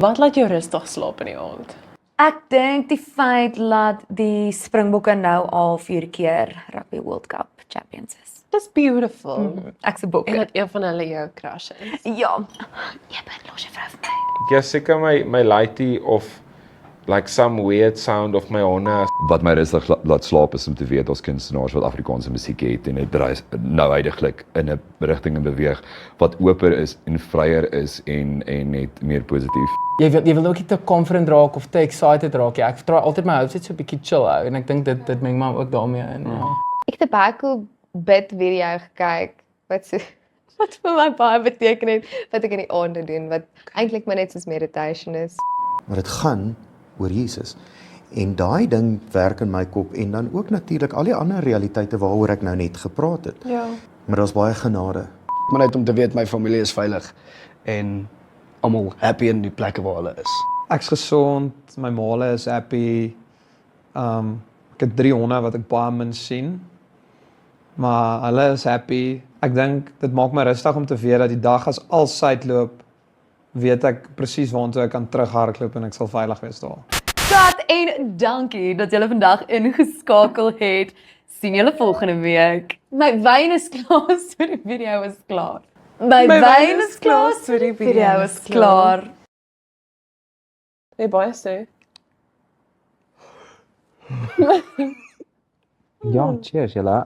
Wat laat jou rustig slaap in die aand? Ek dink die feit dat die Springbokke nou al 4 keer Rugby World Cup champions is. Dis beautiful. Ek's 'n bokke. En dat een van hulle jou crush is. Ja. Los je vrou vir my. Ja, seker my laaitie of like some weird sound of my honde. Wat my rustig laat slaap is om te weet ons kunstenaars wat Afrikaanse musiek het en dit draai nou huidiglik in 'n rigting en beweeg wat oper is en vryer is en net meer positief. Jy wil ook nie te confident raak of te excited raak nie. Ek probeer altyd my outfit so 'n bietjie chill hou en ek dink dit meng maar ook daarmee in. Ja. Ek het 'n baie cool bid video gekyk wat vir my baie beteken het wat ek in die aande doen wat eintlik maar net soos meditation is. Maar dit gaan oor Jesus. En daai ding werk in my kop en dan ook natuurlik al die ander realiteite waaroor ek nou net gepraat het. Ja. Maar daar's baie genade. Maar net om te weet my familie is veilig en almal happy in die plekke waar hulle is. Ek's gesond, my maale is happy. Ek het 3 honde wat ek baie min sien. Maar hulle is happy. Ek dink dit maak my rustig om te weet dat die dag as al suidloop, weet ek presies waartoe ek kan terughardloop en ek sal veilig wees daar. Skat en dankie dat julle vandag ingeskakel het. Sien julle volgende week. My wyn is klaar, so die video is klaar. My wyn is klaar, so die video is klaar. Hey, baie sê. Ja, cheers julle.